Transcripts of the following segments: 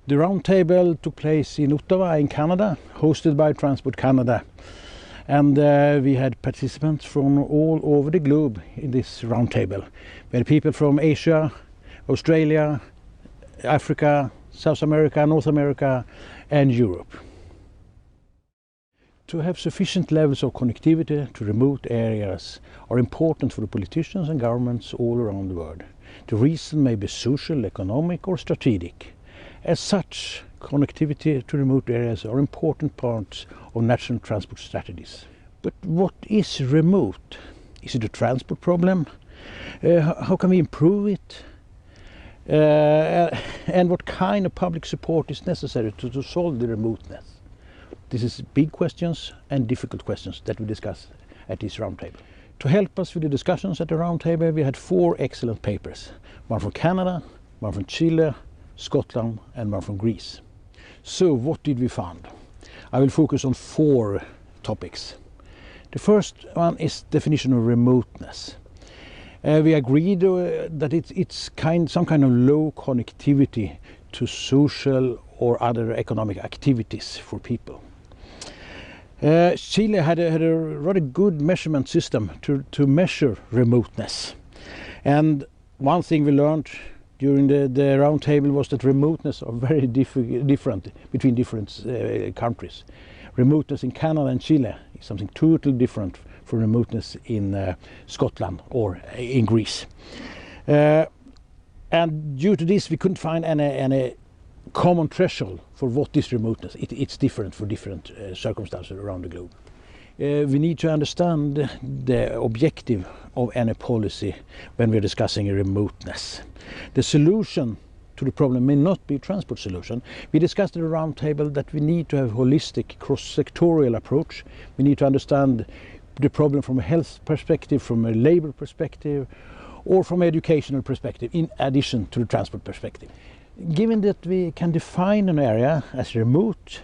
The roundtable took place in Ottawa in Canada, hosted by Transport Canada. And we had participants from all over the globe in this roundtable. We had people from Asia, Australia, Africa, South America, North America and Europe. To have sufficient levels of connectivity to remote areas are important for the politicians and governments all around the world. The reason may be social, economic or strategic. As such, connectivity to remote areas are important parts of national transport strategies. But what is remote? Is it a transport problem? How can we improve it? And what kind of public support is necessary to solve the remoteness? This is big questions and difficult questions that we discuss at this roundtable. To help us with the discussions at the roundtable, we had 4 excellent papers. One from Canada, one from Chile, Scotland and one from Greece. So what did we find? I will focus on 4 topics. The first one is definition of remoteness. We agreed that it's some kind of low connectivity to social or other economic activities for people. Chile had a rather good measurement system to measure remoteness. And one thing we learned during the roundtable was that remoteness are very different between different countries. Remoteness in Canada and Chile is something totally different from remoteness in Scotland or in Greece. And due to this we couldn't find any common threshold for what is remoteness. It's different for different circumstances around the globe. We need to understand the objective of any policy when we're discussing remoteness. The solution to the problem may not be a transport solution. We discussed at the roundtable that we need to have a holistic cross-sectorial approach. We need to understand the problem from a health perspective, from a labor perspective, or from an educational perspective, in addition to the transport perspective. Given that we can define an area as remote,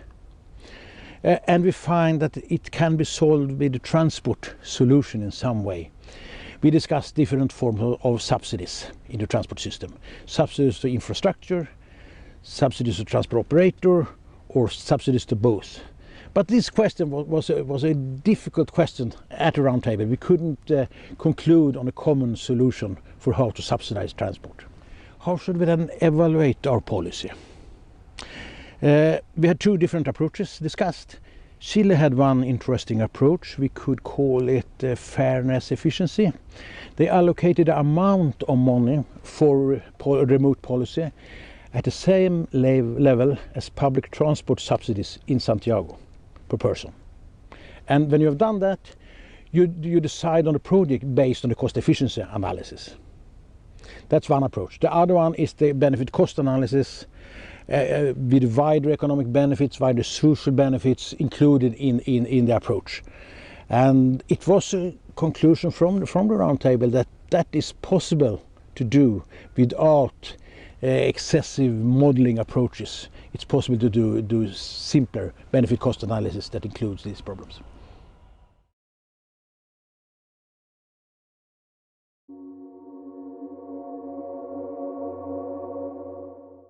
and we find that it can be solved with a transport solution in some way, we discussed different forms of subsidies in the transport system. Subsidies to infrastructure, subsidies to transport operator, or subsidies to both. But this question was a difficult question at the roundtable. We couldn't conclude on a common solution for how to subsidize transport. How should we then evaluate our policy? We had 2 different approaches discussed. Chile had one interesting approach. We could call it fairness efficiency. They allocated the amount of money for remote policy at the same level as public transport subsidies in Santiago per person. And when you have done that, you decide on the project based on the cost efficiency analysis. That's one approach. The other one is the benefit cost analysis with wider economic benefits, wider social benefits included in the approach. And it was a conclusion from the roundtable that is possible to do without excessive modeling approaches. It's possible to do simpler benefit cost analysis that includes these problems.